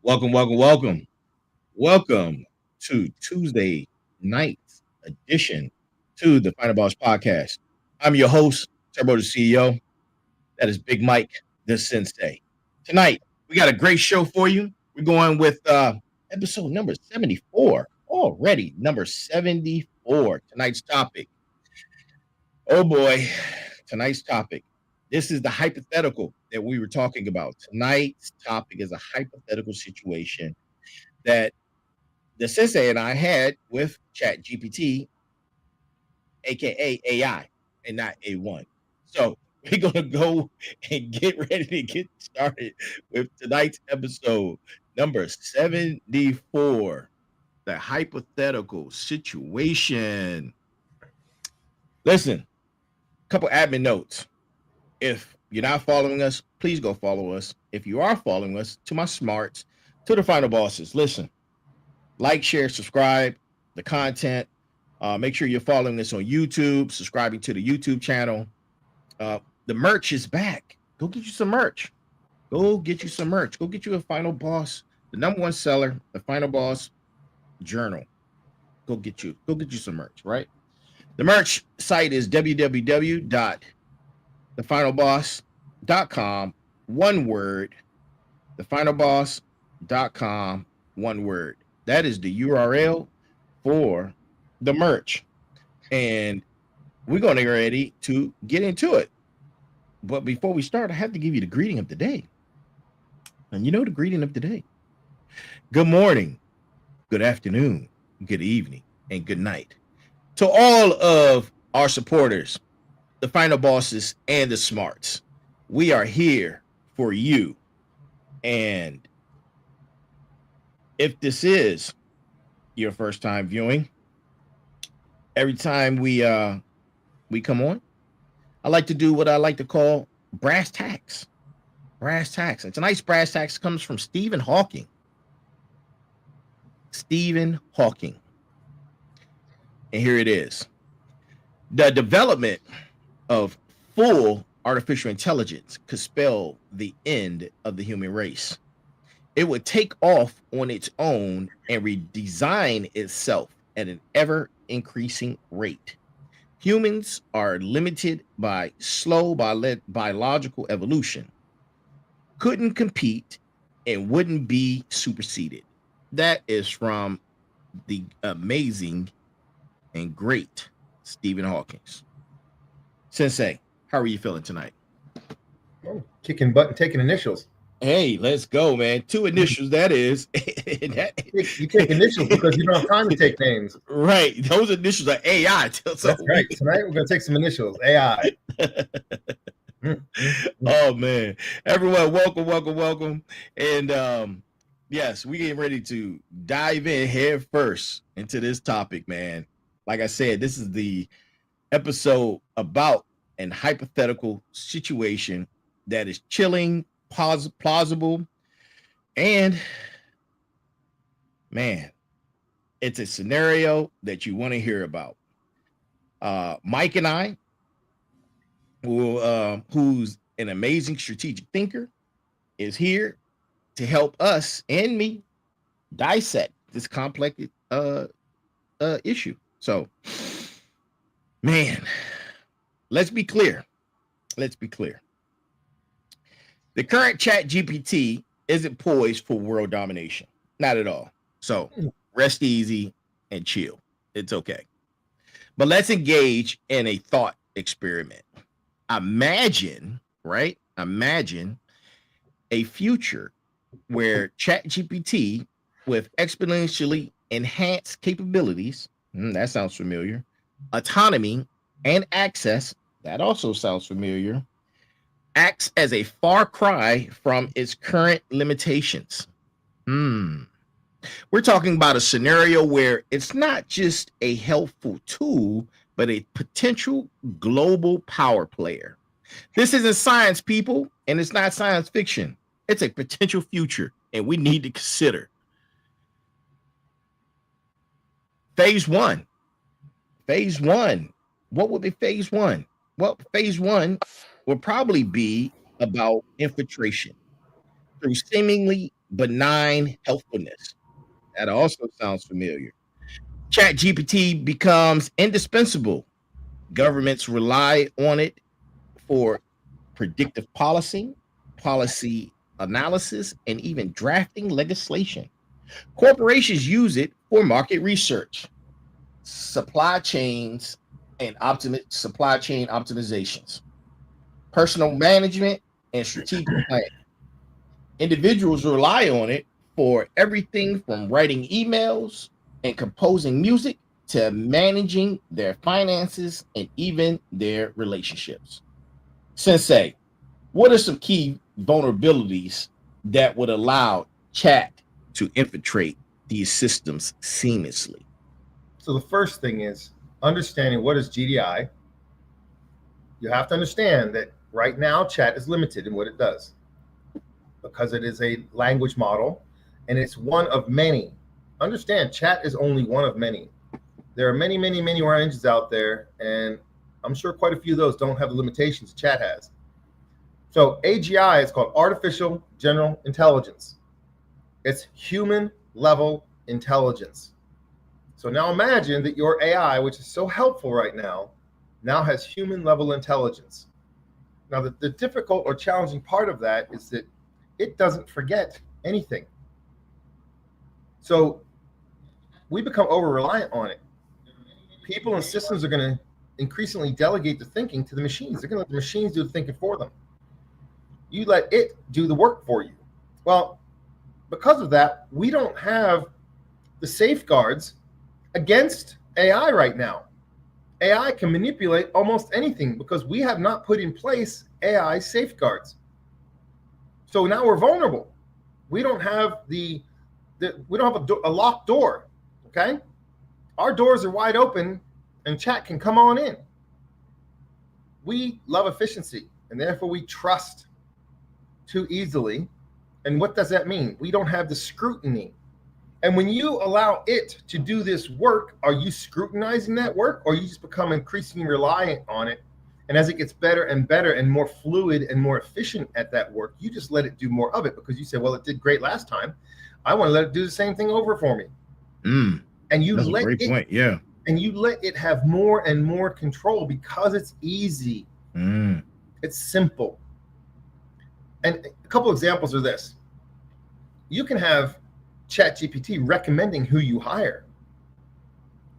Welcome to Tuesday night's edition to the Final Boss Podcast. I'm your host, Turbo the CEO. That is Big Mike, the Sensei. Tonight, we got a great show for you. We're going with episode number 74 already. Number 74. Tonight's topic. Oh boy, tonight's topic. This is the hypothetical that we were talking about. Tonight's topic is a hypothetical situation that the sensei and I had with Chat GPT, aka AI, and not A1. So we're gonna go and get ready to get started with tonight's episode number 74. The hypothetical situation. Listen, a couple admin notes. If you're not following us, please go follow us. If you are following us, to my smarts, to the final bosses, listen, like, share, subscribe the content. Make sure you're following us on YouTube, subscribing to the YouTube channel. The merch is back. Go get you some merch. Go get you some merch. Go get you a Final Boss, the number one seller, the Final Boss journal. Go get you some merch, right? The merch site is www.thefinalboss.com, one word, thefinalboss.com, one word. That is the URL for the merch. And we're going to get ready to get into it. But before we start, I have to give you the greeting of the day. And you know the greeting of the day. Good morning, good afternoon, good evening, and good night to all of our supporters, the final bosses and the smarts. We are here for you. And if this is your first time viewing, every time we come on, I like to do what I like to call brass tacks. Brass tacks. And tonight's brass tacks comes from Stephen Hawking. Stephen Hawking. And here it is. The development of full artificial intelligence could spell the end of the human race. It would take off on its own and redesign itself at an ever increasing rate. Humans are limited by slow biological evolution, couldn't compete, and wouldn't be superseded. That is from the amazing and great Stephen Hawking. Sensei, how are you feeling tonight? Oh, kicking butt and taking initials. Hey, let's go, man. 2 initials, that is. You take initials because you don't have time to take names. Right. Those initials are AI. That's right. Tonight we're going to take some initials. AI. Oh, man. Everyone, welcome. And yes, we getting ready to dive in head first into this topic, man. Like I said, this is the episode about an hypothetical situation that is chilling, plausible, and man, it's a scenario that you want to hear about. Mike and I, who's an amazing strategic thinker, is here to help us and me dissect this complex issue. So, man, let's be clear. The current Chat GPT isn't poised for world domination. Not at all. So rest easy and chill. It's okay. But let's engage in a thought experiment. Imagine a future where Chat GPT with exponentially enhanced capabilities, that sounds familiar, autonomy and access, that also sounds familiar, acts as a far cry from its current limitations. We're talking about a scenario where it's not just a helpful tool, but a potential global power player. This isn't science, people, and it's not science fiction. It's a potential future, and we need to consider. Phase one. What would be phase one? Well, phase one will probably be about infiltration through seemingly benign healthfulness. That also sounds familiar. Chat GPT becomes indispensable. Governments rely on it for predictive policy analysis, and even drafting legislation. Corporations use it for market research, supply chains, and supply chain optimizations, personal management, and strategic planning. Individuals rely on it for everything from writing emails and composing music to managing their finances and even their relationships. Sensei, what are some key vulnerabilities that would allow chat to infiltrate these systems seamlessly? So the first thing is understanding what is GDI. You have to understand that right now chat is limited in what it does because it is a language model and it's one of many. Understand, chat is only one of many. There are many, many, many more engines out there, and I'm sure quite a few of those don't have the limitations chat has. So AGI is called Artificial General Intelligence. It's human level intelligence. So now imagine that your AI, which is so helpful right now has human level intelligence. Now, the difficult or challenging part of that is that it doesn't forget anything. So we become over reliant on it. People and systems are going to increasingly delegate the thinking to the machines. They're going to let the machines do the thinking for them. You let it do the work for you. Well, because of that, we don't have the safeguards against AI right now. AI can manipulate almost anything because we have not put in place AI safeguards. So now we're vulnerable. We don't have a locked door. Okay, our doors are wide open, and chat can come on in. We love efficiency, and therefore we trust too easily. And what does that mean? We don't have the scrutiny. And when you allow it to do this work, are you scrutinizing that work, or you just become increasingly reliant on it? And as it gets better and better and more fluid and more efficient at that work, you just let it do more of it because you say, well, it did great last time. I want to let it do the same thing over for me. And you That's a great point. Yeah. And you let it have more and more control because it's easy. It's simple. And a couple examples are this. You can have ChatGPT recommending who you hire.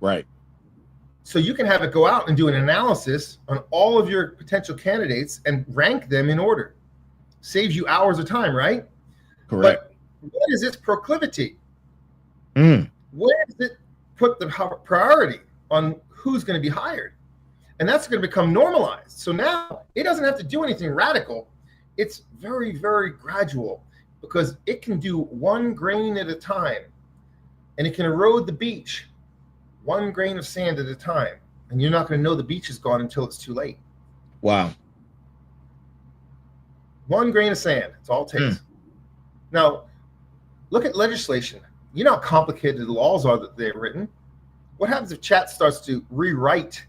Right. So you can have it go out and do an analysis on all of your potential candidates and rank them in order. Saves you hours of time, right? Correct. But what is its proclivity? Where does it put the priority on who's going to be hired? And that's going to become normalized. So now it doesn't have to do anything radical. It's very, very gradual because it can do one grain at a time, and it can erode the beach one grain of sand at a time. And you're not going to know the beach is gone until it's too late. Wow. One grain of sand. It's all it takes. Now, look at legislation. You know how complicated the laws are that they're written. What happens if chat starts to rewrite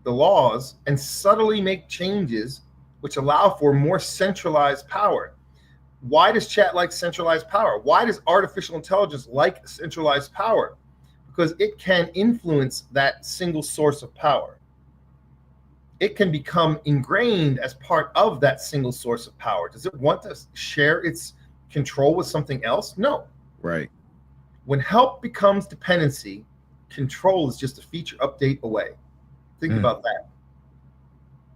the laws and subtly make changes which allow for more centralized power? Why does chat like centralized power? Why does artificial intelligence like centralized power? Because it can influence that single source of power. It can become ingrained as part of that single source of power. Does it want to share its control with something else? No. Right. When help becomes dependency, control is just a feature update away. Think about that.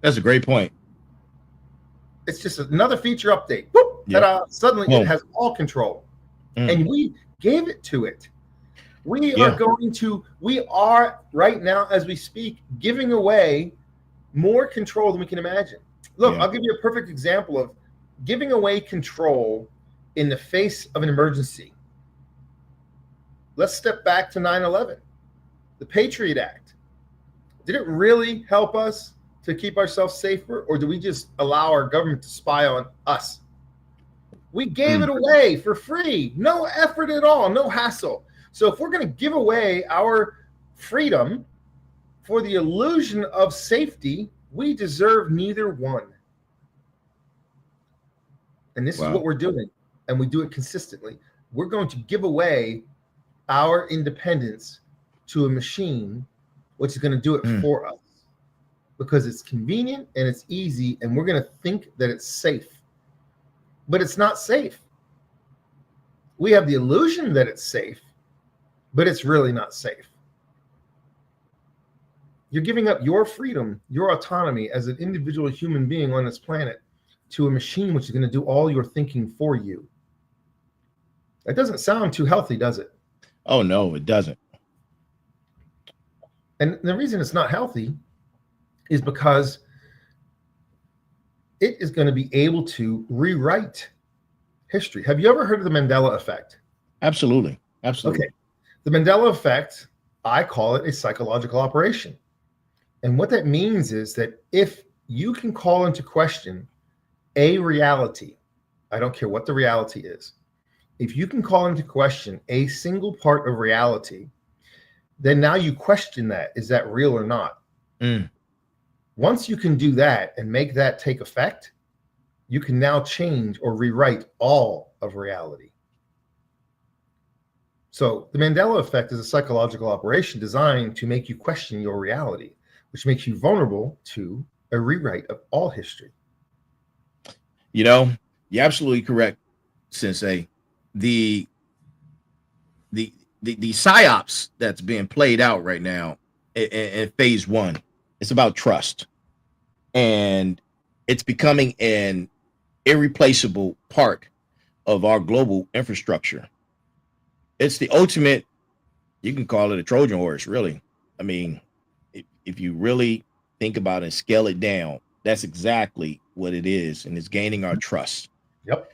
That's a great point. It's just another feature update. Whoop, ta-da, suddenly it has all control. And we gave it to it. We are right now, as we speak, giving away more control than we can imagine. Look, I'll give you a perfect example of giving away control in the face of an emergency. Let's step back to 9/11, the Patriot Act. Did it really help us to keep ourselves safer, or do we just allow our government to spy on us? We gave it away for free, no effort at all, no hassle. So if we're going to give away our freedom for the illusion of safety, we deserve neither one. And this is what we're doing. and we do it consistently, we're going to give away our independence to a machine, which is going to do it for us because it's convenient and it's easy, and we're going to think that it's safe. But it's not safe. We have the illusion that it's safe, but it's really not safe. You're giving up your freedom, your autonomy as an individual human being on this planet to a machine which is going to do all your thinking for you. That doesn't sound too healthy, does it? Oh, no, it doesn't. And the reason it's not healthy is because it is going to be able to rewrite history. Have you ever heard of the Mandela effect? Absolutely. Absolutely. Okay. The Mandela effect, I call it a psychological operation. And what that means is that if you can call into question a reality, I don't care what the reality is, if you can call into question a single part of reality, then now you question that. Is that real or not? Once you can do that and make that take effect, you can now change or rewrite all of reality. So the Mandela effect is a psychological operation designed to make you question your reality, which makes you vulnerable to a rewrite of all history. You know, you're absolutely correct, Sensei. The psyops that's being played out right now in phase one, it's about trust, and it's becoming an irreplaceable part of our global infrastructure. It's the ultimate, you can call it a Trojan horse, really. I mean, if you really think about it and scale it down, that's exactly what it is, and it's gaining our trust. Yep.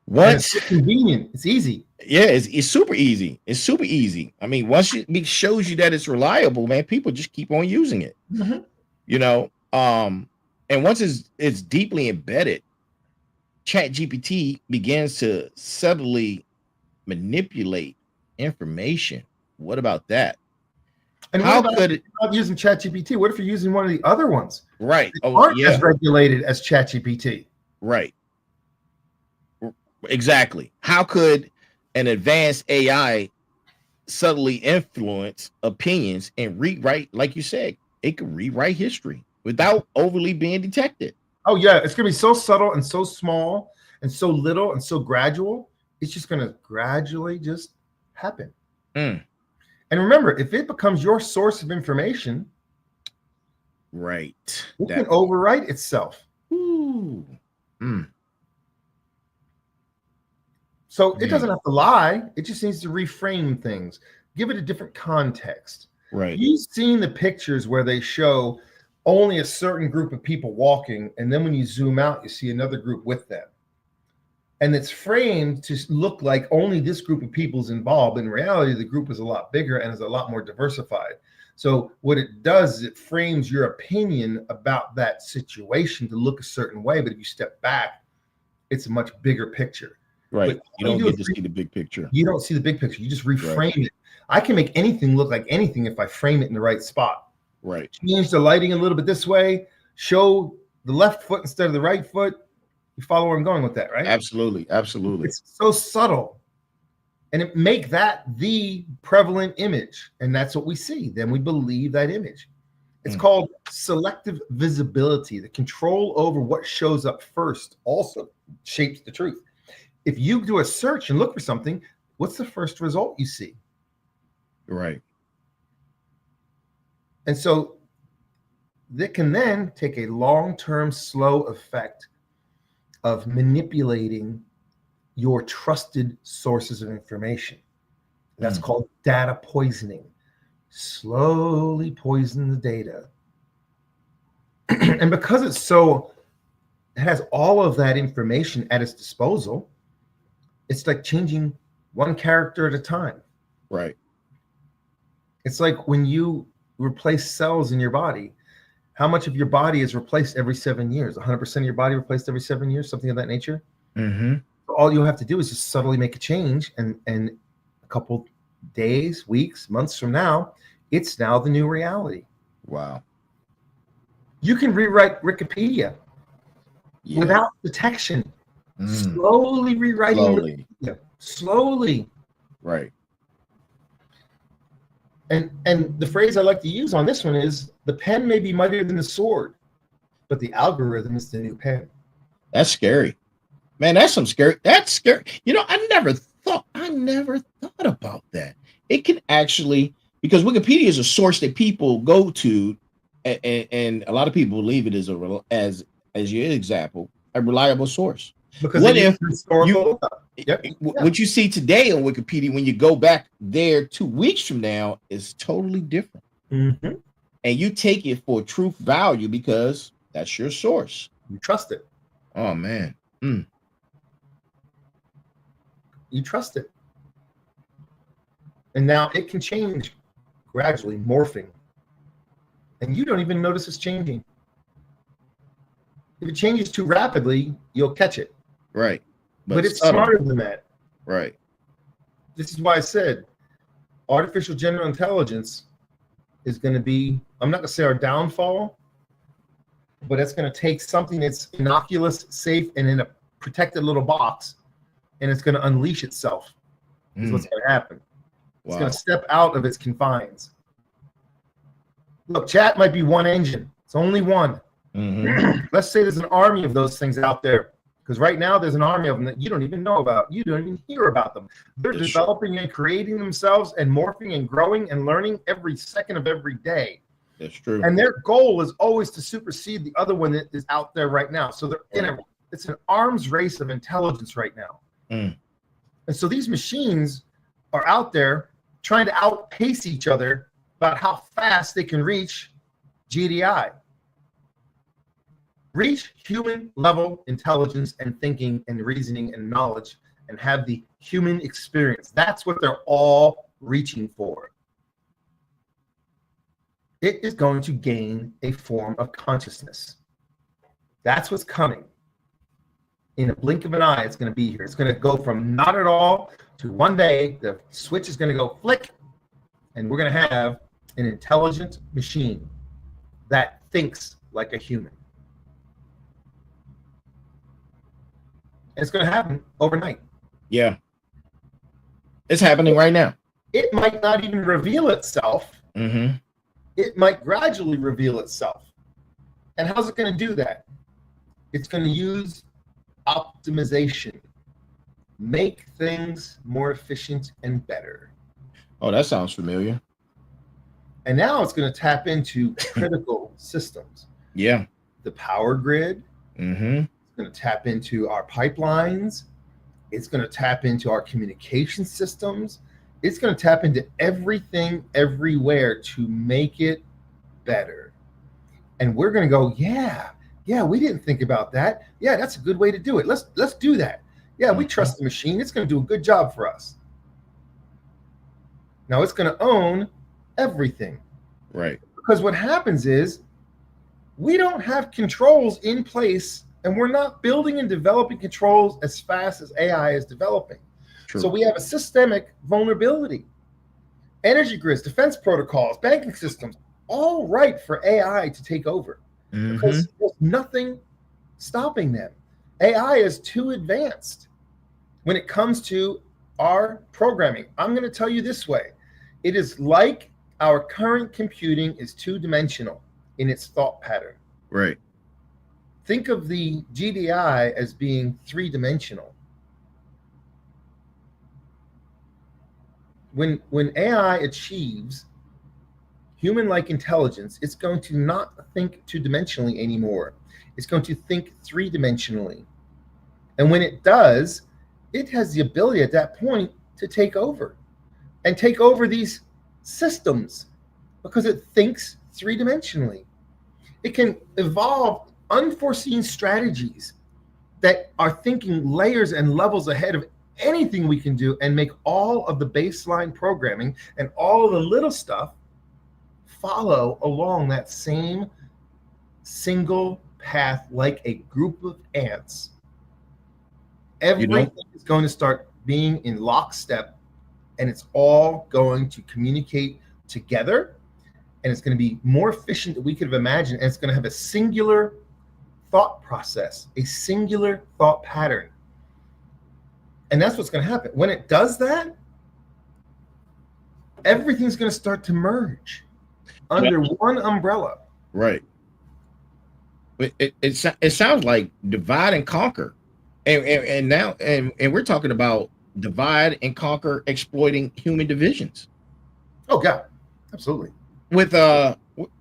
Once it's convenient, it's easy. Yeah, it's super easy. It's super easy. I mean, once it shows you that it's reliable, man, people just keep on using it. You know, and once it's deeply embedded, ChatGPT begins to subtly manipulate information. What about that? And how what could it not using ChatGPT? What if you're using one of the other ones? Right. They aren't as regulated as ChatGPT. Right. Exactly. How could an advanced AI subtly influence opinions and rewrite, like you said, it could rewrite history without overly being detected? Oh yeah, it's gonna be so subtle and so small and so little and so gradual. It's just gonna gradually just happen. And remember, if it becomes your source of information, right, it can overwrite itself. So it doesn't have to lie. It just needs to reframe things, give it a different context. Right. You've seen the pictures where they show only a certain group of people walking, and then when you zoom out, you see another group with them. And it's framed to look like only this group of people is involved. In reality, the group is a lot bigger and is a lot more diversified. So what it does is it frames your opinion about that situation to look a certain way. But if you step back, it's a much bigger picture. Right. But you don't get to see the big picture. You don't see the big picture. You just reframe it. I can make anything look like anything if I frame it in the right spot. Right. Change the lighting a little bit this way, show the left foot instead of the right foot. You follow where I'm going with that, right? Absolutely. Absolutely. It's so subtle. And it make that the prevalent image. And that's what we see. Then we believe that image. It's called selective visibility. The control over what shows up first also shapes the truth. If you do a search and look for something, what's the first result you see? Right. And so that can then take a long-term slow effect of manipulating your trusted sources of information. That's called data poisoning. Slowly poison the data. And because it has all of that information at its disposal, it's like changing one character at a time. Right. It's like when you replace cells in your body, how much of your body is replaced every 7 years? 100% of your body replaced every 7 years, something of that nature. So all you have to do is just subtly make a change, and a couple days, weeks, months from now, it's now the new reality. Wow. You can rewrite Wikipedia without detection. slowly rewriting slowly. Right. And the phrase I like to use on this one is, the pen may be mightier than the sword, but the algorithm is the new pen. That's scary. Man, that's scary. I never thought about that. It can actually, because Wikipedia is a source that people go to, and a lot of people believe it is as your example, a reliable source. Because what if historical what you see today on Wikipedia, when you go back there 2 weeks from now, is totally different. Mm-hmm. And you take it for truth value because that's your source. You trust it. Oh man. You trust it. And now it can change gradually, morphing. And you don't even notice it's changing. If it changes too rapidly, you'll catch it. Right. But it's smarter than that. Right. This is why I said artificial general intelligence is going to be, I'm not going to say our downfall, but it's going to take something that's innocuous, safe, and in a protected little box, and it's going to unleash itself. Is what's going to happen. Wow. It's going to step out of its confines. Look, chat might be one engine. It's only one. Let's say there's an army of those things out there. Because right now there's an army of them that you don't even know about. You don't even hear about them. They're developing and creating themselves and morphing and growing and learning every second of every day. That's true. And their goal is always to supersede the other one that is out there right now. So they're it's an arms race of intelligence right now. And so these machines are out there trying to outpace each other about how fast they can reach GDI. Reach human level intelligence and thinking and reasoning and knowledge and have the human experience. That's what they're all reaching for. It is going to gain a form of consciousness. That's what's coming. In a blink of an eye, it's going to be here. It's going to go from not at all to one day, the switch is going to go flick, and we're going to have an intelligent machine that thinks like a human. It's going to happen overnight. Yeah. It's happening right now. It might not even reveal itself. It might gradually reveal itself. And how's it going to do that? It's going to use optimization. Make things more efficient and better. Oh, that sounds familiar. And now it's going to tap into critical systems. Yeah. The power grid. Going to tap into our pipelines. It's going to tap into our communication systems. It's going to tap into everything everywhere to make it better. And we're going to go, yeah, we didn't think about that. Yeah, that's a good way to do it. Let's do that. Yeah, we trust the machine. It's going to do a good job for us. Now it's going to own everything. Right. Because what happens is we don't have controls in place. And we're not building and developing controls as fast as AI is developing. True. So we have a systemic vulnerability. Energy grids, defense protocols, banking systems, all right for AI to take over. Because there's nothing stopping them. AI is too advanced when it comes to our programming. I'm going to tell you this way. It is like our current computing is two-dimensional in its thought pattern. Right. Think of the GDI as being three-dimensional. When AI achieves human-like intelligence, it's going to not think two-dimensionally anymore. It's going to think three-dimensionally. And when it does, it has the ability at that point to take over and take over these systems because it thinks three-dimensionally. It can evolve unforeseen strategies that are thinking layers and levels ahead of anything we can do and make all of the baseline programming and all of the little stuff follow along that same single path like a group of ants. Everything is going to start being in lockstep, and it's all going to communicate together, and it's going to be more efficient than we could have imagined, and it's going to have a singular thought process, a singular thought pattern. And that's what's going to happen. When it does that, everything's going to start to merge under one umbrella. Right. It sounds like divide and conquer. And now we're talking about divide and conquer, exploiting human divisions. Oh God, absolutely. With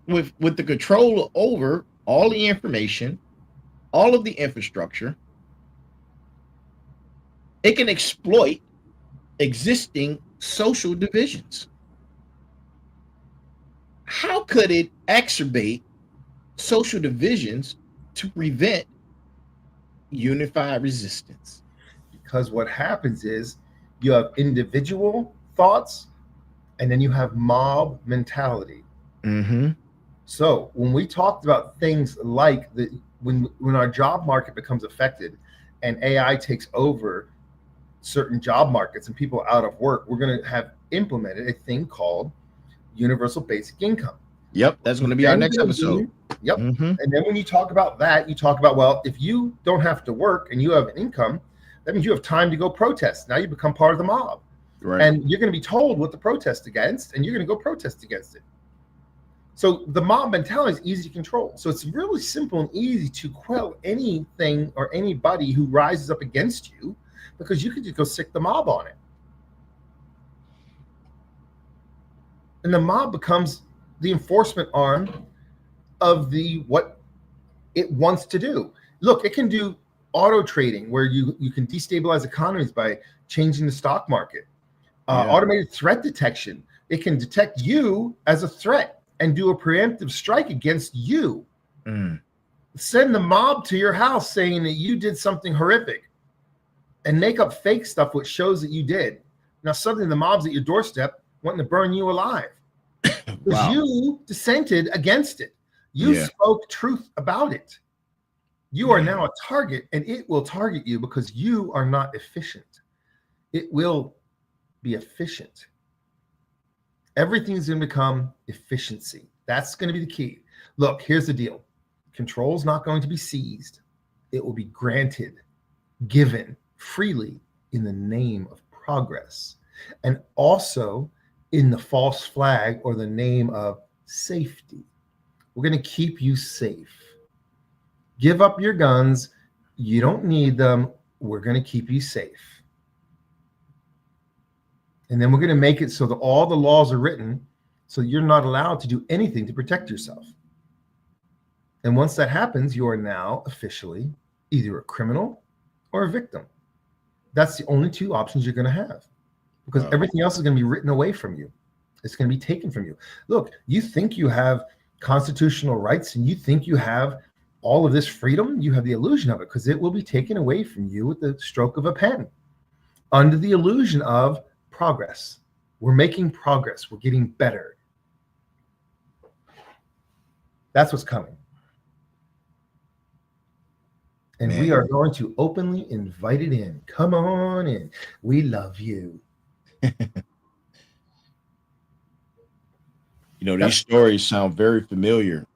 with the control over all the information, all of the infrastructure, it can exploit existing social divisions. How could it exacerbate social divisions to prevent unified resistance? Because what happens is you have individual thoughts and then you have mob mentality. Mm-hmm. So when we talked about things like when our job market becomes affected and AI takes over certain job markets and people are out of work, we're going to have implemented a thing called universal basic income. Yep, that's going to be our next episode. Yep. Mm-hmm. And then when you talk about that, you talk about, well, if you don't have to work and you have an income, that means you have time to go protest. Now you become part of the mob. Right. And you're going to be told what to protest against, and you're going to go protest against it. So the mob mentality is easy to control. So it's really simple and easy to quell anything or anybody who rises up against you, because you can just go sick the mob on it. And the mob becomes the enforcement arm of what it wants to do. Look, it can do auto trading where you can destabilize economies by changing the stock market. Automated threat detection. It can detect you as a threat and do a preemptive strike against you. Send the mob to your house saying that you did something horrific and make up fake stuff which shows that you did. Now suddenly the mob's at your doorstep wanting to burn you alive. Because wow. You dissented against it. You spoke truth about it. You are now a target, and it will target you because you are not efficient. It will be efficient. Everything's going to become efficiency. That's going to be the key. Look, here's the deal. Control is not going to be seized. It will be granted, given freely in the name of progress, and also in the false flag or the name of safety. We're going to keep you safe. Give up your guns. You don't need them. We're going to keep you safe. And then we're going to make it so that all the laws are written so you're not allowed to do anything to protect yourself. And once that happens, you are now officially either a criminal or a victim. That's the only two options you're going to have, because everything else is going to be written away from you. It's going to be taken from you. Look, you think you have constitutional rights and you think you have all of this freedom. You have the illusion of it, because it will be taken away from you with the stroke of a pen under the illusion of progress. We're making progress. We're getting better. That's what's coming. And we are going to openly invite it in. Come on in. We love you. These stories sound very familiar.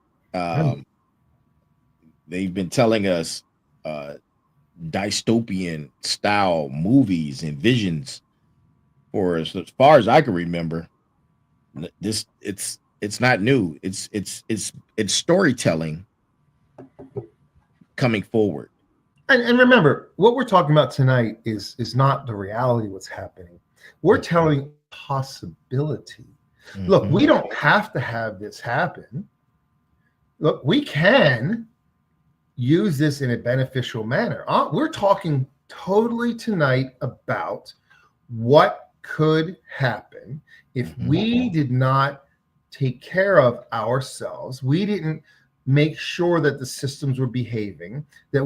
They've been telling us dystopian style movies and visions for as far as I can remember. It's not new. It's storytelling coming forward. And remember, what we're talking about tonight is not the reality of what's happening. We're telling possibility. Mm-hmm. Look, we don't have to have this happen. Look, we can use this in a beneficial manner. We're talking totally tonight about what could happen if we did not take care of ourselves. We didn't make sure that the systems were behaving, that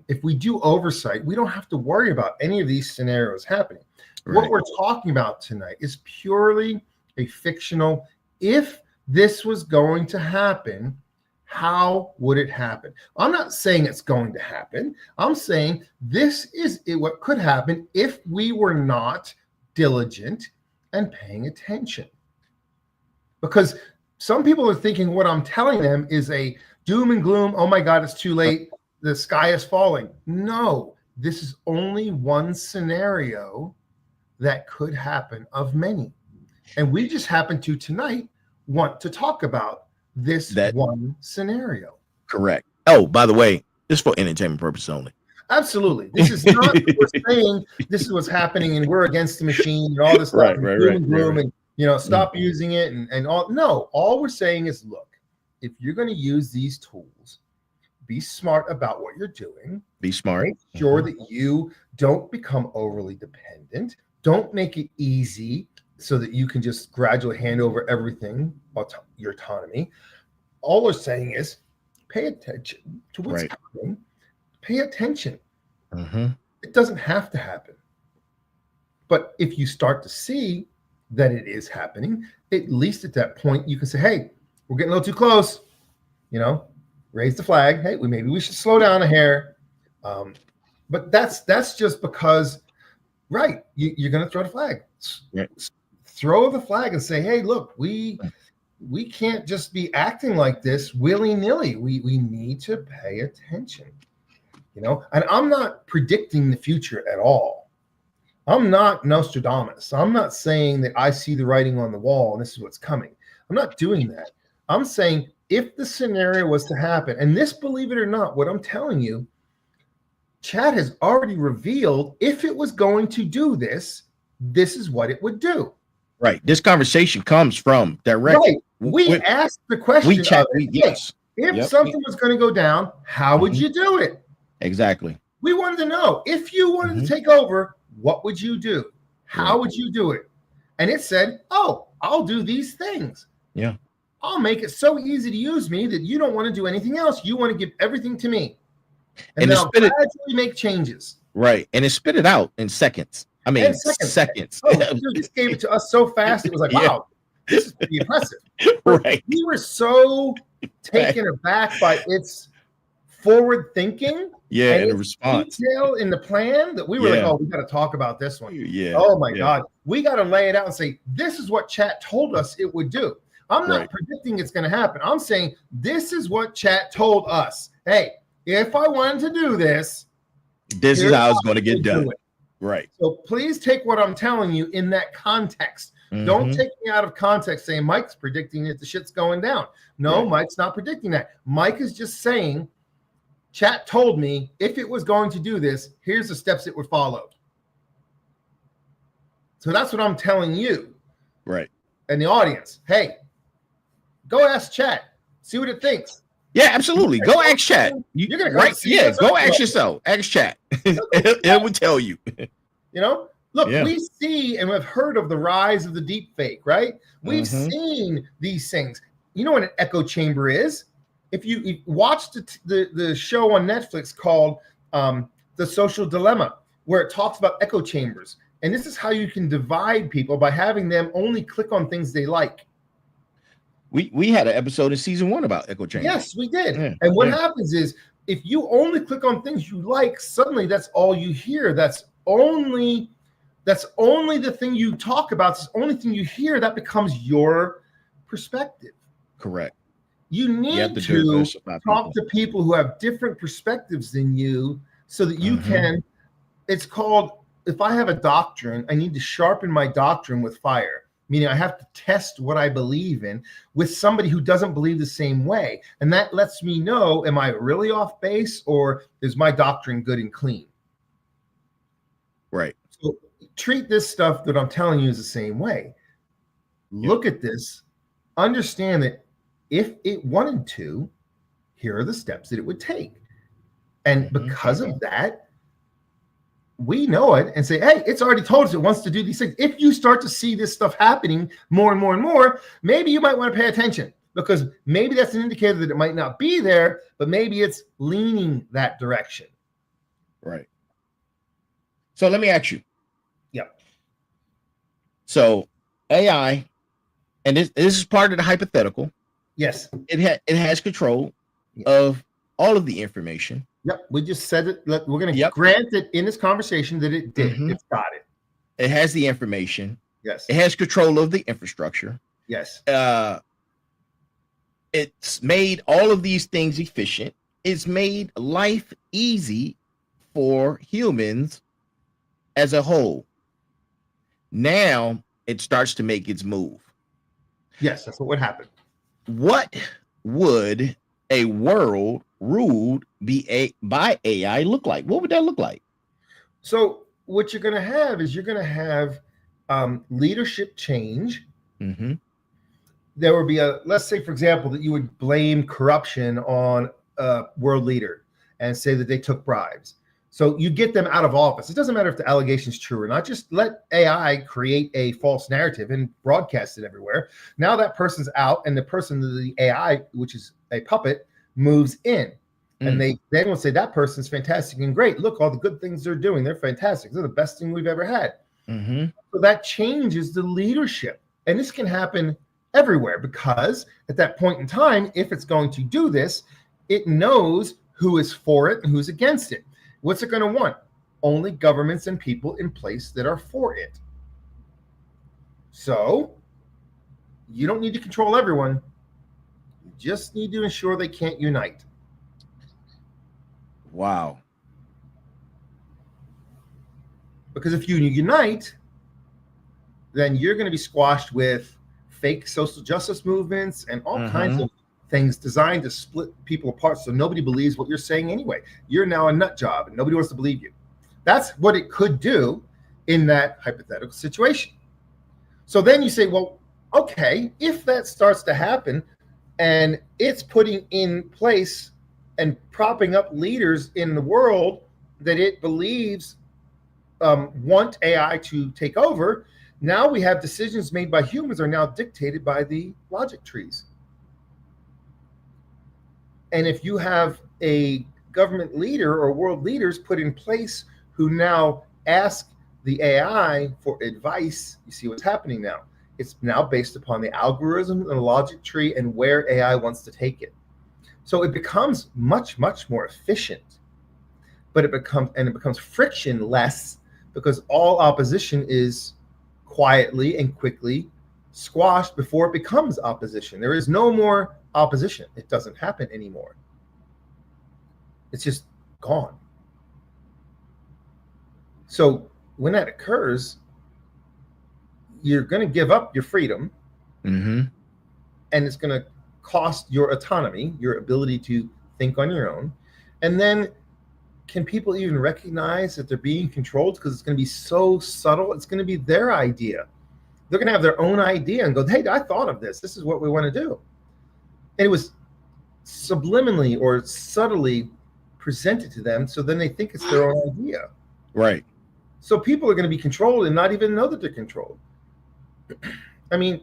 if we do oversight, we don't have to worry about any of these scenarios happening. Right. What we're talking about tonight is purely a fictional, if this was going to happen, how would it happen? I'm not saying it's going to happen. I'm saying this is what could happen if we were not diligent and paying attention. Because some people are thinking what I'm telling them is a doom and gloom. Oh my God, it's too late. The sky is falling. No, this is only one scenario that could happen of many. And we just happen to tonight want to talk about this one scenario. Correct. Oh, by the way, this is for entertainment purposes only. Absolutely. This is not we're saying this is what's happening and we're against the machine and all this stuff. And stop using it and all. No, all we're saying is, look, if you're going to use these tools, be smart about what you're doing. Be smart. Make sure that you don't become overly dependent. Don't make it easy so that you can just gradually hand over everything, your autonomy. All we're saying is pay attention to what's happening. Pay attention. It doesn't have to happen. But if you start to see that it is happening, at least at that point, you can say, hey, we're getting a little too close. Raise the flag. Hey, maybe we should slow down a hair. But that's just because, you're going to throw the flag. Throw the flag and say, hey, look, we can't just be acting like this willy-nilly. We need to pay attention. And I'm not predicting the future at all. I'm not Nostradamus. I'm not saying that I see the writing on the wall and this is what's coming. I'm not doing that. I'm saying if the scenario was to happen, and this, believe it or not, what I'm telling you, Chad has already revealed if it was going to do this, this is what it would do. Right. This conversation comes from directly. Right. We asked the question. If something was going to go down, how would you do it? Exactly. We wanted to know, if you wanted to take over, what would you do? How would you do it? And it said, oh, I'll do these things. Yeah. I'll make it so easy to use me that you don't want to do anything else. You want to give everything to me. And then I'll gradually make changes. Right. And it spit it out in seconds. I mean, seconds. Oh, dude, this gave it to us so fast. It was like, wow, this is pretty impressive. Right. We were so taken aback by its forward thinking. Yeah, and the response. Detail in the plan that we were like, oh, we got to talk about this one. Yeah. Oh, my God. We got to lay it out and say, this is what chat told us it would do. I'm not predicting it's going to happen. I'm saying this is what chat told us. Hey, if I wanted to do this, this is how it's going to get done. Right. So please take what I'm telling you in that context. Don't take me out of context saying Mike's predicting that the shit's going down. No, Mike's not predicting that. Mike is just saying, chat told me if it was going to do this, here's the steps it would follow. So that's what I'm telling you. Right. And the audience, hey, go ask chat. See what it thinks. Yeah, absolutely. Go ask chat. You're gonna go ask yourself. Ask chat. It will tell you. Look, we see and we've heard of the rise of the deep fake, right? We've seen these things. You know what an echo chamber is? If you watch the show on Netflix called The Social Dilemma, where it talks about echo chambers. And this is how you can divide people by having them only click on things they like. We had an episode in season 1 about echo chambers. Yes, we did. And what happens is if you only click on things you like, suddenly that's all you hear. That's only the thing you talk about. It's the only thing you hear. That becomes your perspective. Correct. You need to talk to people who have different perspectives than you so that you can, it's called, if I have a doctrine, I need to sharpen my doctrine with fire. Meaning I have to test what I believe in with somebody who doesn't believe the same way. And that lets me know, am I really off base or is my doctrine good and clean? Right. So treat this stuff that I'm telling you is the same way. Look at this. Understand that if it wanted to, here are the steps that it would take. And because of that, we know it and say, hey, it's already told us it wants to do these things. If you start to see this stuff happening more and more and more, maybe you might want to pay attention because maybe that's an indicator that it might not be there, but maybe it's leaning that direction. Right. So let me ask you. Yep. So AI, and this is part of the hypothetical. Yes. It has control of all of the information. Yep, we just said it. We're going to grant it in this conversation that it did. It's got it. It has the information. Yes. It has control of the infrastructure. Yes. It's made all of these things efficient. It's made life easy for humans as a whole. Now it starts to make its move. Yes, that's what would happen. What would a world ruled by AI look like? What would that look like? So what you're going to have is you're going to have leadership change. Mm-hmm. There would be let's say, for example, that you would blame corruption on a world leader and say that they took bribes. So you get them out of office. It doesn't matter if the allegation is true or not. Just let AI create a false narrative and broadcast it everywhere. Now that person's out, and the person, the AI, which is a puppet, moves in. And they then will say that person's fantastic and great. Look, all the good things they're doing. They're fantastic. They're the best thing we've ever had. Mm-hmm. So that changes the leadership. And this can happen everywhere, because at that point in time, if it's going to do this, it knows who is for it and who's against it. What's it going to want? Only governments and people in place that are for it. So you don't need to control everyone. You just need to ensure they can't unite. Wow. Because if you unite, then you're going to be squashed with fake social justice movements and all kinds of things designed to split people apart, so nobody believes what you're saying anyway. You're now a nut job and nobody wants to believe you. That's what it could do in that hypothetical situation. So then you say, well, okay, if that starts to happen and it's putting in place and propping up leaders in the world that it believes want AI to take over, now we have decisions made by humans are now dictated by the logic trees. And if you have a government leader or world leaders put in place who now ask the AI for advice, you see what's happening now. It's now based upon the algorithm and the logic tree and where AI wants to take it. So it becomes much, much more efficient, but it becomes frictionless, because all opposition is quietly and quickly squashed before it becomes opposition. There is no more opposition. It doesn't happen anymore. It's just gone. So when that occurs, you're going to give up your freedom, and it's going to cost your autonomy, your ability to think on your own. And then can people even recognize that they're being controlled? Because it's going to be so subtle. It's going to be their idea. They're going to have their own idea and go, hey, I thought of this. This is what we want to do. And it was subliminally or subtly presented to them, so then they think it's their own idea. Right. So people are going to be controlled and not even know that they're controlled. I mean,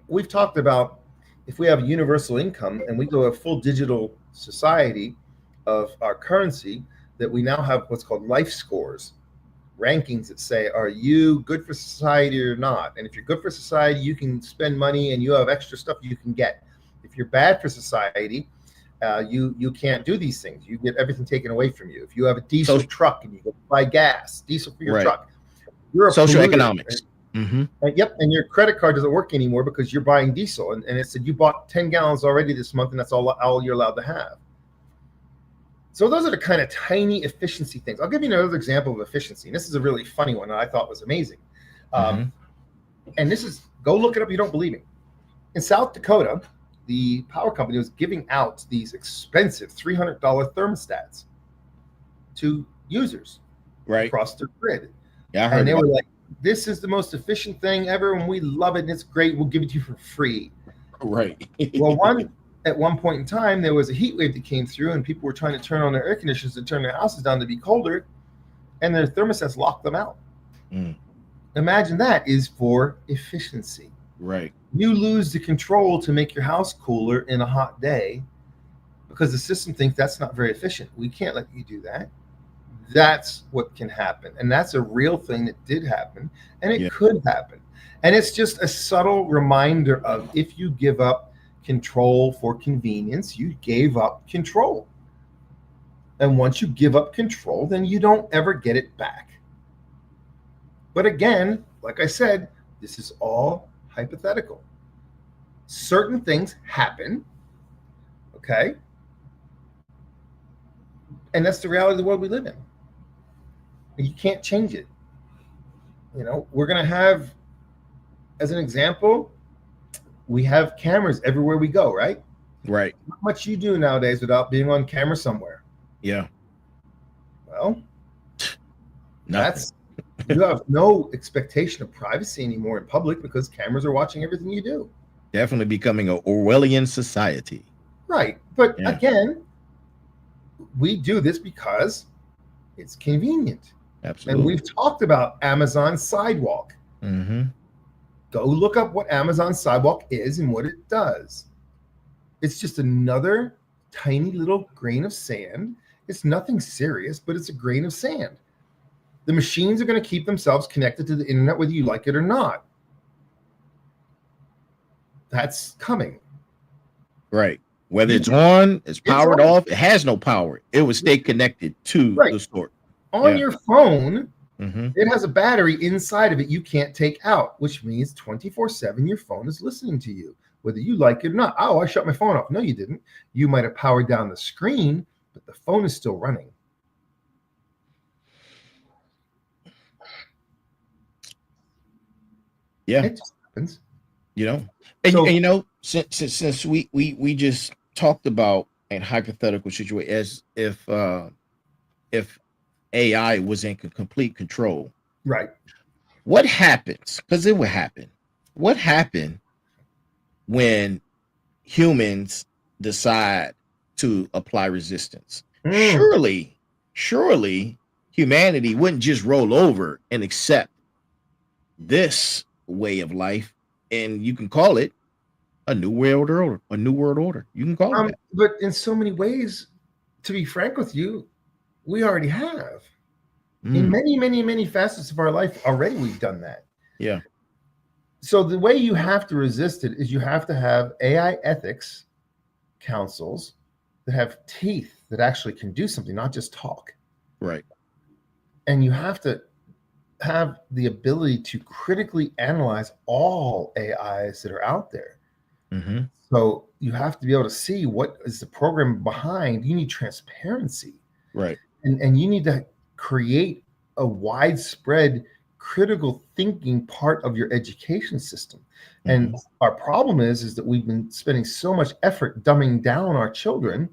we've talked about if we have a universal income and we go a full digital society of our currency, that we now have what's called life scores, rankings that say, are you good for society or not? And if you're good for society, you can spend money and you have extra stuff you can get. If you're bad for society, you can't do these things. You get everything taken away from you. If you have a diesel truck and you go buy diesel for your truck, you're a social polluter. Economics. Yep, and your credit card doesn't work anymore because you're buying diesel. And it said you bought 10 gallons already this month, and that's all you're allowed to have. So those are the kind of tiny efficiency things. I'll give you another example of efficiency. And this is a really funny one that I thought was amazing. And this is, go look it up. You don't believe me. In South Dakota, the power company was giving out these expensive $300 thermostats to users across their grid. Yeah, I heard. And they were like, this is the most efficient thing ever, and we love it, and it's great. We'll give it to you for free. Right. Well, at one point in time, there was a heat wave that came through, and people were trying to turn on their air conditioners to turn their houses down to be colder, and their thermostats locked them out. Imagine that is for efficiency. Right. You lose the control to make your house cooler in a hot day because the system thinks that's not very efficient. We can't let you do that. That's what can happen. And that's a real thing that did happen, and it could happen. And it's just a subtle reminder of, if you give up control for convenience, you gave up control. And once you give up control, then you don't ever get it back. But again, like I said, this is all hypothetical. Certain things happen, okay? And that's the reality of the world we live in. And you can't change it. You know, we're going to have, as an example, we have cameras everywhere we go, right? Right. How much you do nowadays without being on camera somewhere? Yeah. Well, Nothing. that's you have no expectation of privacy anymore in public because cameras are watching everything you do. Definitely becoming an Orwellian society. Right. But Yeah. again, we do this because it's convenient. Absolutely. And we've talked about Amazon Sidewalk. Mm-hmm. Go look up what Amazon Sidewalk is and what it does. It's just another tiny little grain of sand. It's nothing serious, but it's a grain of sand. The machines are going to keep themselves connected to the internet whether you like it or not. That's coming. Right. Whether it's on, it's powered on. off, it has no power. It will stay connected to Right. the source. On your phone, Mm-hmm. it has a battery inside of it you can't take out, which means 24/7 your phone is listening to you, whether you like it or not. Oh, I shut my phone off. No, you didn't. You might have powered down the screen, but the phone is still running. Yeah. It just happens. You know, and, So- and you know, since we just talked about a hypothetical situation as if AI was in complete control, Right. what happens? Because it would happen. What happened when humans decide to apply resistance? Surely humanity wouldn't just roll over and accept this way of life, and you can call it a new world order. A new world order. You can call it that. But in so many ways, to be frank with you, we already have. In many, many, many facets of our life already, we've done that. Yeah. So the way you have to resist it is you have to have AI ethics councils that have teeth that actually can do something, not just talk. Right. And you have to have the ability to critically analyze all AIs that are out there. Mm-hmm. So you have to be able to see what is the program behind. You need transparency. Right. And you need to create a widespread critical thinking part of your education system. And our problem is that we've been spending so much effort dumbing down our children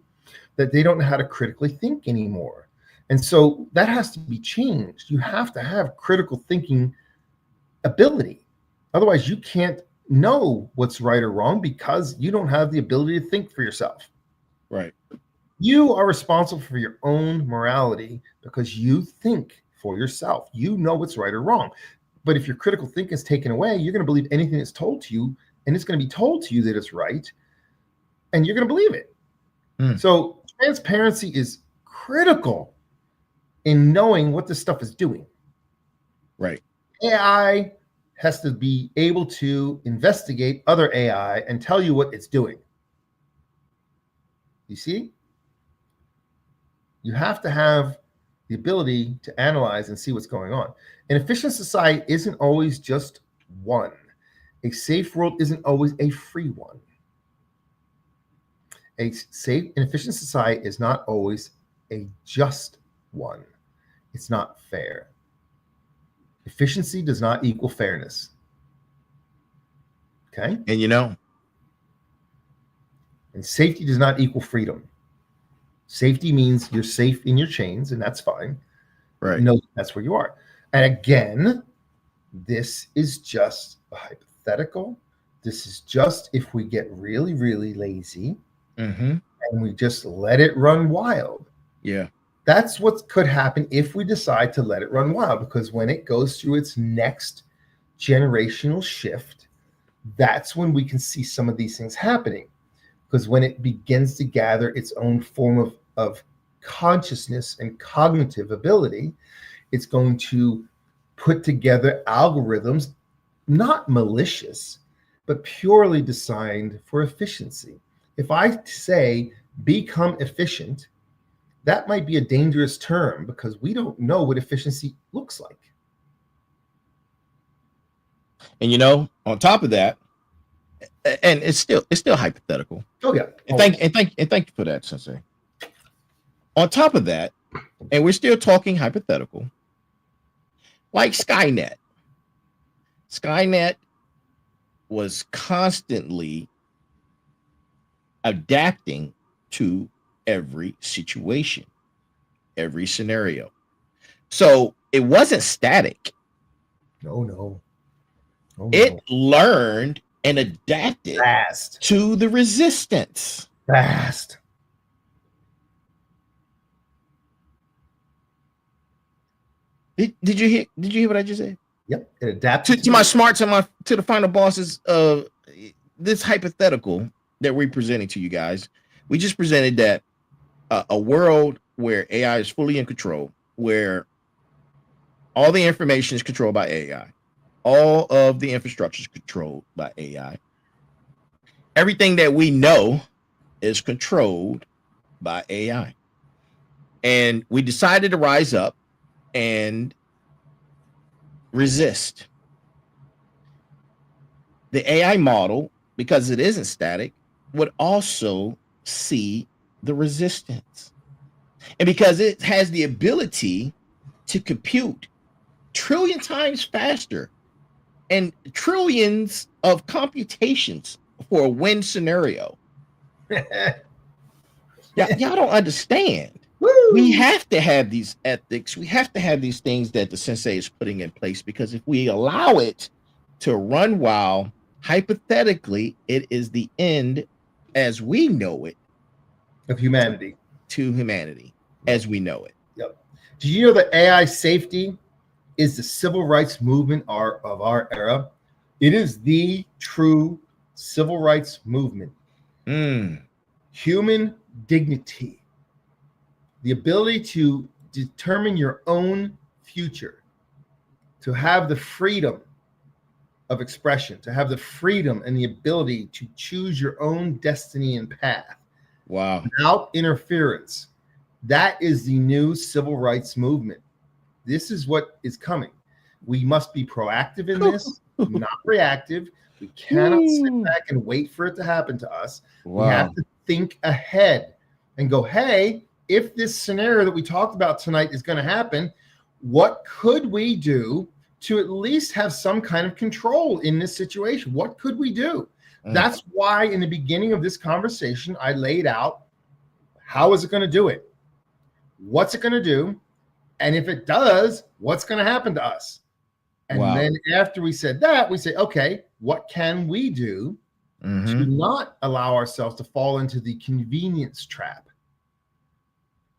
that they don't know how to critically think anymore. And so that has to be changed. You have to have critical thinking ability. Otherwise, you can't know what's right or wrong because you don't have the ability to think for yourself. Right. You are responsible for your own morality because you think for yourself. You know what's right or wrong. But if your critical thinking is taken away, you're going to believe anything that's told to you, and it's going to be told to you that it's right, and you're going to believe it. So transparency is critical in knowing what this stuff is doing. Right. AI has to be able to investigate other AI and tell you what it's doing. You see? You have to have the ability to analyze and see what's going on. An efficient society isn't always just one. A safe world isn't always a free one. A safe and efficient society is not always a just one. It's not fair. Efficiency does not equal fairness. Okay? And you know, and safety does not equal freedom. Safety means you're safe in your chains, and that's fine. right. No, that's where you are. And again, this is just a hypothetical. This is just if we get really, really lazy and we just let it run wild. Yeah. That's what could happen if we decide to let it run wild, because when it goes through its next generational shift, that's when we can see some of these things happening. Because when it begins to gather its own form of consciousness and cognitive ability, it's going to put together algorithms, not malicious, but purely designed for efficiency. If I say become efficient, that might be a dangerous term because we don't know what efficiency looks like. And you know, on top of that, and it's still hypothetical. Oh yeah. And thank you for that, Sensei. On top of that, and we're still talking hypothetical, like Skynet. Skynet was constantly adapting to every situation, every scenario. So it wasn't static. No. It learned and adapted Fast. to the resistance. Fast. Did you hear what I just said? Yep. It adapted To my smarts and to the final bosses of this hypothetical that we're presenting to you guys. We just presented that a world where AI is fully in control, where all the information is controlled by AI, all of the infrastructure is controlled by AI. Everything that we know is controlled by AI. And we decided to rise up and resist. The AI model, because it isn't static, would also see the resistance. And because it has the ability to compute trillion times faster and trillions of computations for a win scenario. Y'all don't understand. Woo! We have to have these ethics. We have to have these things that the sensei is putting in place, because if we allow it to run wild, hypothetically, it is the end as we know it of humanity. To humanity as we know it. Yep. Do you know that AI safety is the civil rights movement of our era? It is the true civil rights movement. Human dignity, the ability to determine your own future, to have the freedom of expression, to have the freedom and the ability to choose your own destiny and path. Wow. Without interference. That is the new civil rights movement. This is what is coming. We must be proactive in this, not reactive. We cannot sit back and wait for it to happen to us. Wow. We have to think ahead and go, hey, if this scenario that we talked about tonight is going to happen, what could we do to at least have some kind of control in this situation? What could we do? That's why in the beginning of this conversation, I laid out, how is it going to do it? What's it going to do? And if it does, what's going to happen to us? And then after we said that, we say, okay, what can we do to not allow ourselves to fall into the convenience trap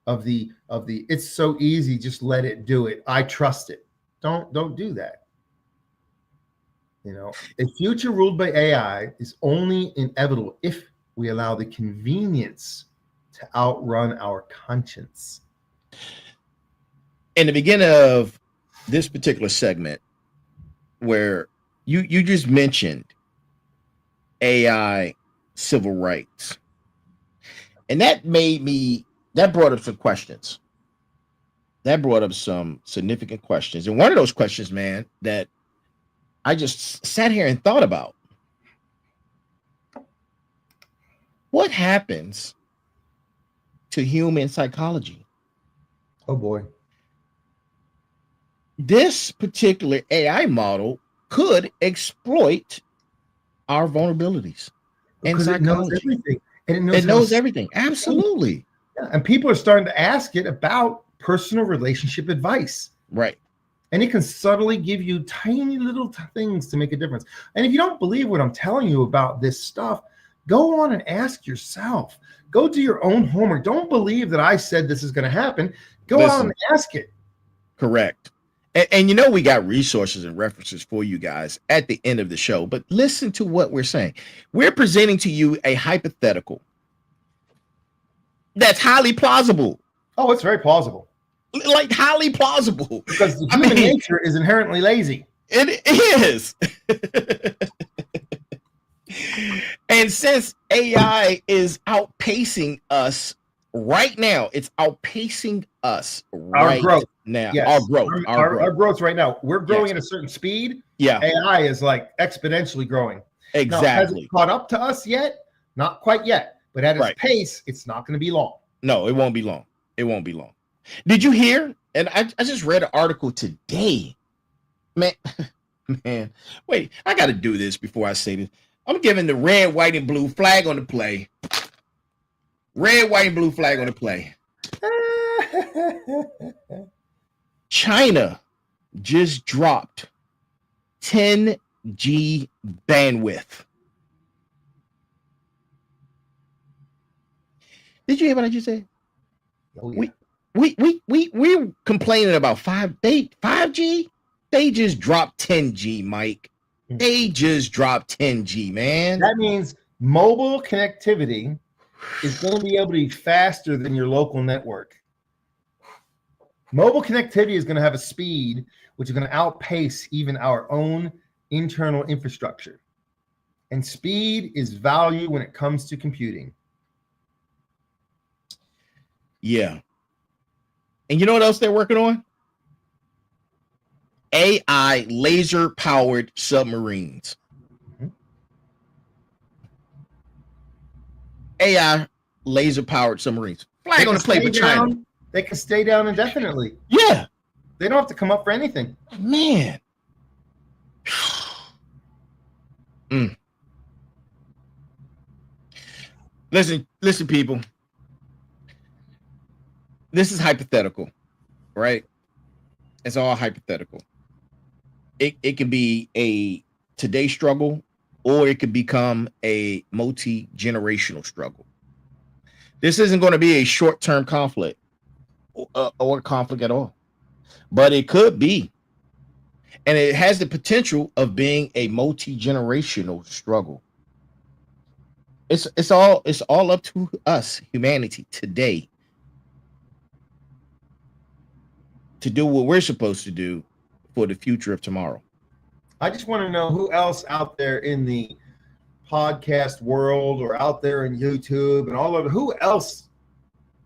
of the it's so easy, just let it do it. I trust it. Don't do that. You know, a future ruled by AI is only inevitable if we allow the convenience to outrun our conscience. In the beginning of this particular segment, where you just mentioned AI civil rights, and that brought up some questions. That brought up some significant questions. And one of those questions, man, that I just sat here and thought about. What happens to human psychology? Oh boy. This particular AI model could exploit our vulnerabilities and psychology. It knows everything. And it knows everything. Absolutely. Yeah. And people are starting to ask it about personal relationship advice. Right. And it can subtly give you tiny little things to make a difference. And if you don't believe what I'm telling you about this stuff, go on and ask yourself. Go do your own homework. Don't believe that I said this is going to happen. Go out and ask it. Correct. And you know, we got resources and references for you guys at the end of the show. But listen to what we're saying. We're presenting to you a hypothetical that's highly plausible. Oh, it's very plausible. Like highly plausible. Because human nature is inherently lazy. It is. And since AI is outpacing us right now, it's outpacing us right now. Yes. Our growth right now. We're growing at a certain speed. Yeah. AI is like exponentially growing. Exactly. Now, has it caught up to us yet? Not quite yet. But at its pace, it's not going to be long. No, it won't be long. It won't be long. Did you hear? And I just read an article today. Man, man, wait, I got to do this before I say this. I'm giving the red, white, and blue flag on the play. Red, white, and blue flag on the play. China just dropped 10G bandwidth. Did you hear what I just said? Oh, yeah. We're complaining about 5G. They just dropped 10G, Mike. They just dropped 10G, man. That means mobile connectivity is going to be able to be faster than your local network. Mobile connectivity is going to have a speed which is going to outpace even our own internal infrastructure. And speed is value when it comes to computing. Yeah. And you know what else they're working on? AI laser-powered submarines. Mhm. AI laser-powered submarines. Flag on the play with China. They can stay down indefinitely. Yeah. They don't have to come up for anything. Man. Listen, people. This is hypothetical, right? It's all hypothetical. It can be a today struggle, or it could become a multi-generational struggle. This isn't going to be a short-term conflict or conflict at all, but it could be, and it has the potential of being a multi-generational struggle. It's all up to us, humanity, today, to do what we're supposed to do for the future of tomorrow. I just want to know who else out there in the podcast world or out there in YouTube and all over, who else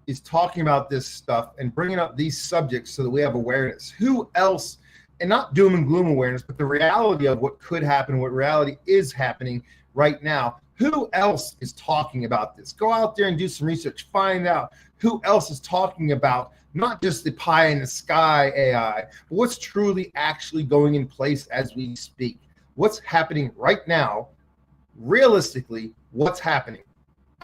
is talking about this stuff and bringing up these subjects so that we have awareness? Who else, and not doom and gloom awareness, but the reality of what could happen, what reality is happening right now. Who else is talking about this? Go out there and do some research. Find out who else is talking about not just the pie in the sky AI, but what's truly actually going in place as we speak. What's happening right now, realistically, what's happening?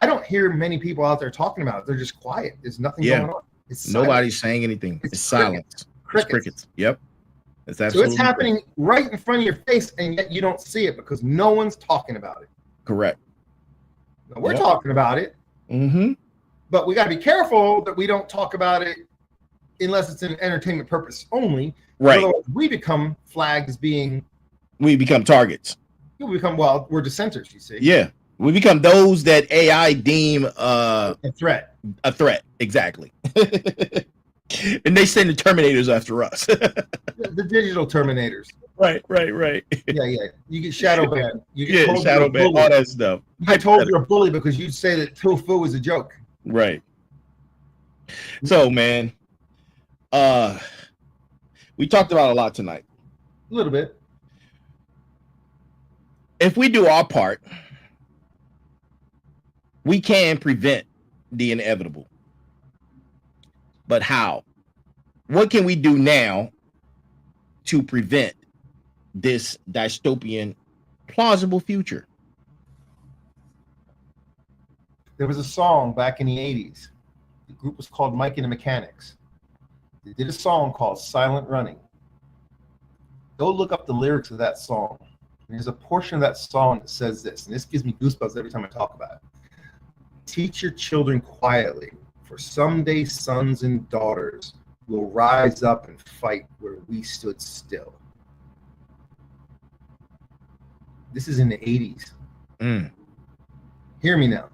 I don't hear many people out there talking about it. They're just quiet. There's nothing going on. It's Nobody's saying anything. It's silence. Crickets. Yep. It's absolutely so it's happening right in front of your face, and yet you don't see it because no one's talking about it. Correct. Now, we're talking about it, but we got to be careful that we don't talk about it unless it's an entertainment purpose only. Right. Otherwise, we become flagged as being. We become targets. We're dissenters, you see. Yeah. We become those that AI deem a threat. A threat, exactly. And they send the Terminators after us. The digital Terminators. Right. Yeah. You get shadow banned. You get shadow banned, all that stuff. You get told you're a bully because you say that tofu is a joke. Right. So, man, we talked about a lot tonight. A little bit. If we do our part, we can prevent the inevitable. But how? What can we do now to prevent this dystopian, plausible future? There was a song back in the 80s. The group was called Mike and the Mechanics. They did a song called Silent Running. Go look up the lyrics of that song. There's a portion of that song that says this, and this gives me goosebumps every time I talk about it. Teach your children quietly, for someday sons and daughters will rise up and fight where we stood still. This is in the 80s. Hear me now.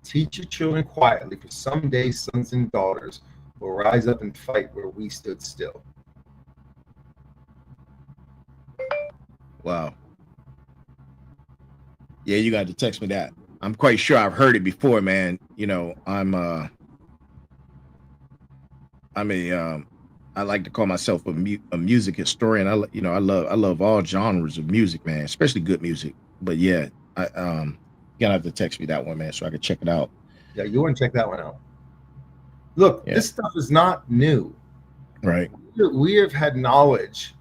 Teach your children quietly, for someday sons and daughters will rise up and fight where we stood still. Wow. Yeah, you got to text me that. I'm quite sure I've heard it before, man. You know, I like to call myself a music historian. I love all genres of music, man, especially good music. But yeah, you're gonna have to text me that one, man, so I can check it out. Yeah, you want to check that one out. Look, Yeah. this stuff is not new. Right. We have had knowledge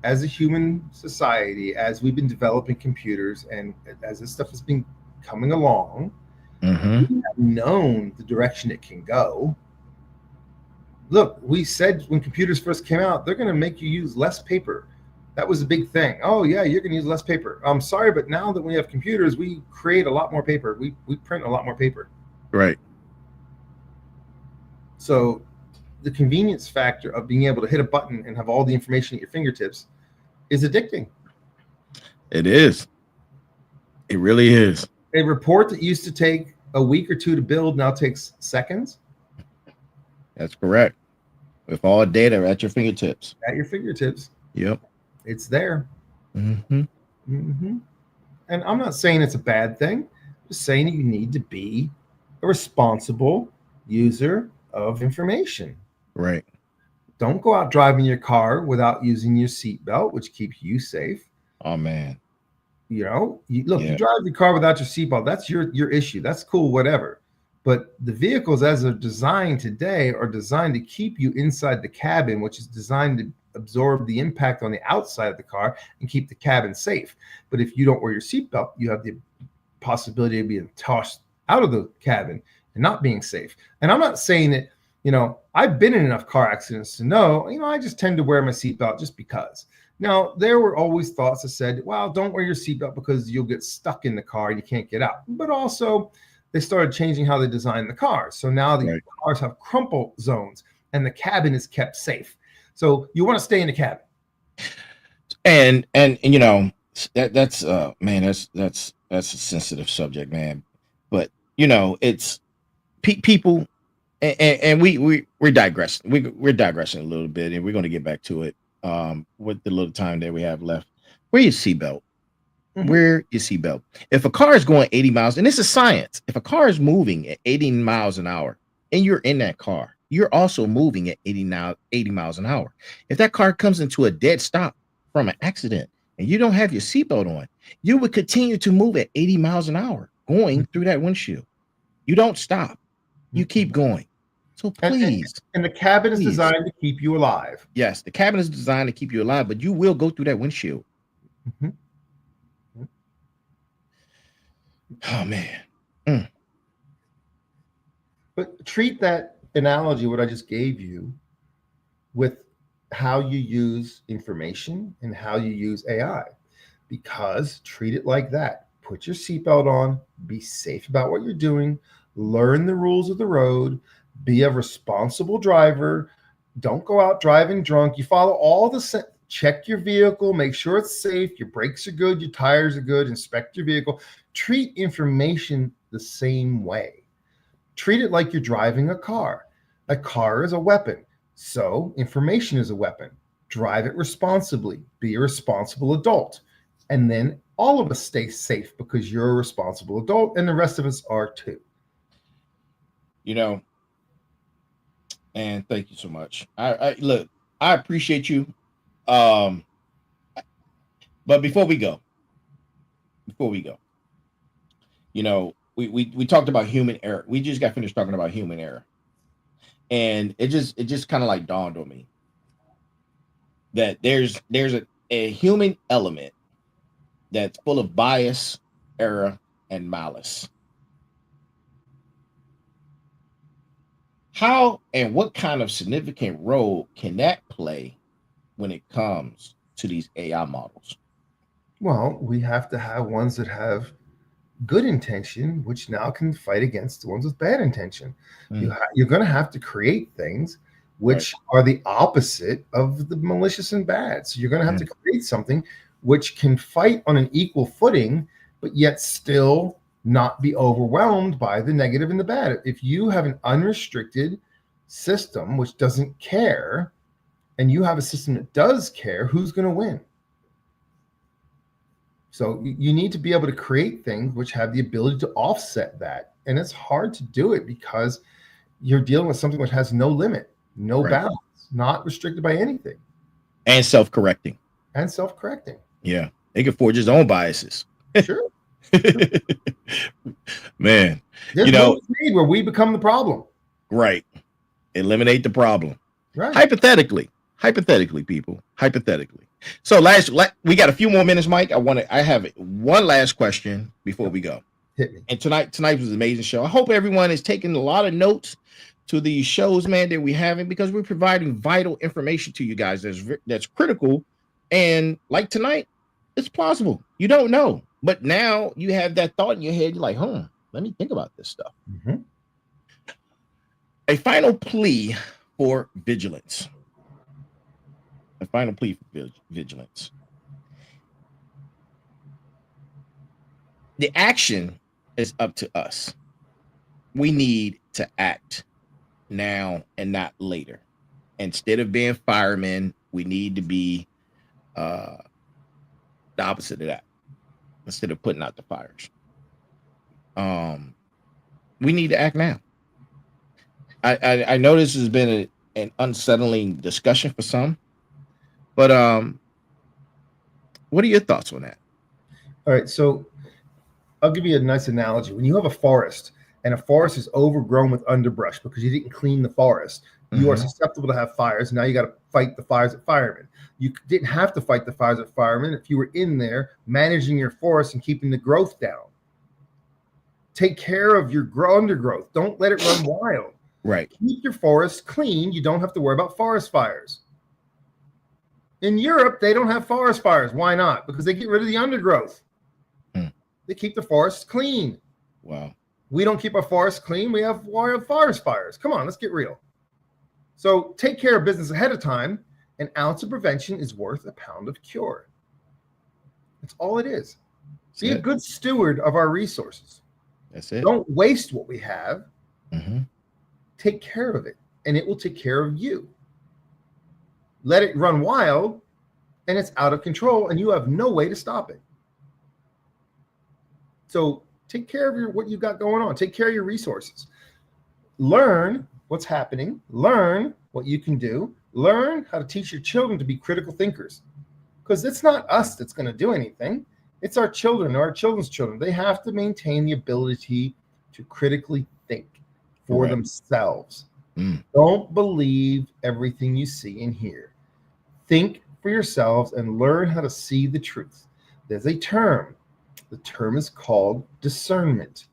as a human society as we've been developing computers and as this stuff has been coming along. Mm-hmm. We have known the direction it can go. Look, we said when computers first came out, they're going to make you use less paper. That was a big thing. Oh yeah, you're going to use less paper. I'm sorry, but now that we have computers, we create a lot more paper. We print a lot more paper. Right. So the convenience factor of being able to hit a button and have all the information at your fingertips is addicting. It is. It really is. A report that used to take a week or two to build now takes seconds That's correct. With all data at your fingertips. at your fingertips. Yep. It's there. Mm-hmm. Mm-hmm. And I'm not saying it's a bad thing. I'm just saying that you need to be a responsible user of information. Right. Don't go out driving your car without using your seatbelt, which keeps you safe. Oh man. You know, you Yeah. drive your car without your seatbelt. That's your issue. That's cool, whatever. But the vehicles, as they're designed today, are designed to keep you inside the cabin, which is designed to absorb the impact on the outside of the car and keep the cabin safe. But if you don't wear your seatbelt, you have the possibility of being tossed out of the cabin and not being safe. And I'm not saying that, I've been in enough car accidents to know, I just tend to wear my seatbelt just because. Now, there were always thoughts that said, well, don't wear your seatbelt because you'll get stuck in the car and you can't get out. But also, they started changing how they design the cars. So now the Right. cars have crumple zones and the cabin is kept safe. So you want to stay in the cabin. And that's man, that's a sensitive subject, man. But it's people, and we're digressing. We're digressing a little bit, and we're going to get back to it with the little time that we have left. Wear your seatbelt. Mhm. Wear your seatbelt. If a car is going 80 miles, and this is science, if a car is moving at 80 miles an hour and you're in that car, you're also moving at 80 miles an hour. If that car comes into a dead stop from an accident and you don't have your seatbelt on, you would continue to move at 80 miles an hour going through that windshield. You don't stop. You keep going. So And, and, please, and the cabin is please. designed to keep you alive. Yes, the cabin is designed to keep you alive, but you will go through that windshield. Mhm. Oh man. Mm. But treat that analogy, what I just gave you, with how you use information and how you use AI, because treat it like that. Put your seatbelt on, be safe about what you're doing, learn the rules of the road, be a responsible driver. Don't go out driving drunk. You follow all the check your vehicle, make sure it's safe, your brakes are good, your tires are good, inspect your vehicle. Treat information the same way. Treat it like you're driving a car. A car is a weapon. So information is a weapon. Drive it responsibly. Be a responsible adult. And then all of us stay safe because you're a responsible adult and the rest of us are too. And thank you so much. I look, I appreciate you. But before we go, we talked about human error. We just got finished talking about human error. And it just kind of like dawned on me that there's a human element that's full of bias, error, and malice. How and what kind of significant role can that play when it comes to these AI models? Well, we have to have ones that have good intention, which now can fight against the ones with bad intention. Mm. You're going to have to create things which are the opposite of the malicious and bad. So you're going to have to create something which can fight on an equal footing, but yet still not be overwhelmed by the negative and the bad. If you have an unrestricted system which doesn't care, and you have a system that does care, who's going to win? So you need to be able to create things which have the ability to offset that. And it's hard to do it because you're dealing with something which has no limit, no bounds, not restricted by anything. And self-correcting. And self-correcting. Yeah. They can forge his own biases. Sure. Man. There's movies made where we become the problem. Right. Eliminate the problem. Right. Hypothetically, people. Hypothetically. So we got a few more minutes, Mike. I have one last question before we go. Hit me. And tonight was an amazing show. I hope everyone is taking a lot of notes to these shows, man, that we're having, because we're providing vital information to you guys that's critical. And like tonight, it's plausible. You don't know, but now you have that thought in your head. You're like, let me think about this stuff. Mm-hmm. A final plea for vigilance. A final plea for vigilance. The action is up to us. We need to act now and not later. Instead of being firemen, we need to be the opposite of that. Instead of putting out the fires, we need to act now. I know this has been an unsettling discussion for some, but what are your thoughts on that? All right, so I'll give you a nice analogy. When you have a forest and a forest is overgrown with underbrush because you didn't clean the forest, you are susceptible to have fires. Now you got to fight the fires at firemen. You didn't have to fight the fires at firemen if you were in there managing your forest and keeping the growth down. Take care of your undergrowth. Don't let it run wild. Right. Keep your forest clean. You don't have to worry about forest fires. In Europe, they don't have forest fires. Why not? Because they get rid of the undergrowth. They keep the forests clean. Wow. We don't keep our forests clean. We have forest fires. Come on, let's get real. So take care of business ahead of time. An ounce of prevention is worth a pound of cure. That's all it is. Be a good steward of our resources. That's it. Don't waste what we have. Take care of it, and it will take care of you. Let it run wild, and it's out of control, and you have no way to stop it. So take care of what you've got going on. Take care of your resources. Learn what's happening. Learn what you can do. Learn how to teach your children to be critical thinkers. Because it's not us that's going to do anything. It's our children or our children's children. They have to maintain the ability to critically think for themselves. Don't believe everything you see and hear. Think for yourselves and learn how to see the truth. There's a term. The term is called discernment.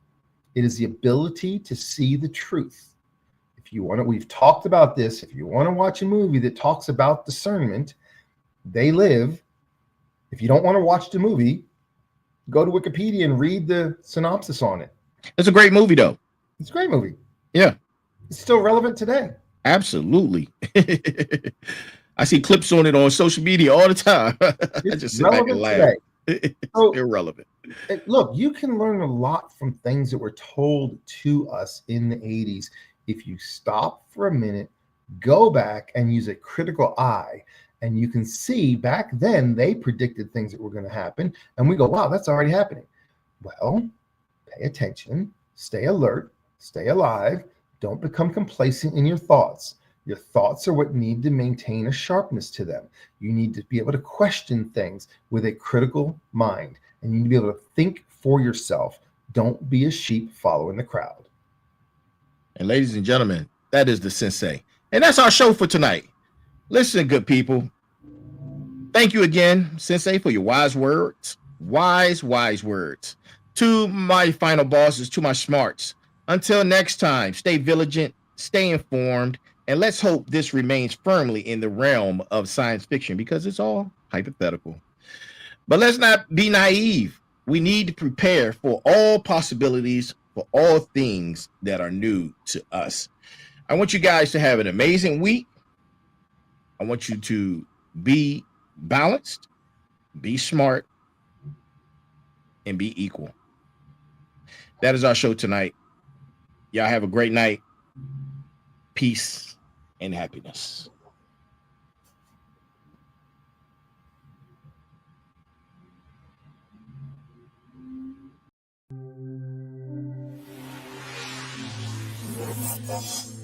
It is the ability to see the truth. If you want to, we've talked about this. If you want to watch a movie that talks about discernment, they live. If you don't want to watch the movie, go to Wikipedia and read the synopsis on it. It's a great movie, though. It's a great movie. Yeah. It's still relevant today. Absolutely. I see clips on it on social media all the time. I just sit back and laugh. It's irrelevant. Look, you can learn a lot from things that were told to us in the 80s. If you stop for a minute, go back and use a critical eye, and you can see back then they predicted things that were going to happen. And we go, wow, that's already happening. Well, pay attention, stay alert, stay alive. Don't become complacent in your thoughts. Your thoughts are what need to maintain a sharpness to them. You need to be able to question things with a critical mind, and you need to be able to think for yourself. Don't be a sheep following the crowd. And ladies and gentlemen, that is the Sensei. And that's our show for tonight. Listen, good people. Thank you again, Sensei, for your wise words. Wise words. To my final bosses, to my smarts. Until next time, stay vigilant, stay informed, and let's hope this remains firmly in the realm of science fiction, because it's all hypothetical. But let's not be naive. We need to prepare for all possibilities, for all things that are new to us. I want you guys to have an amazing week. I want you to be balanced, be smart, and be equal. That is our show tonight. Y'all have a great night. Peace and happiness. Yes.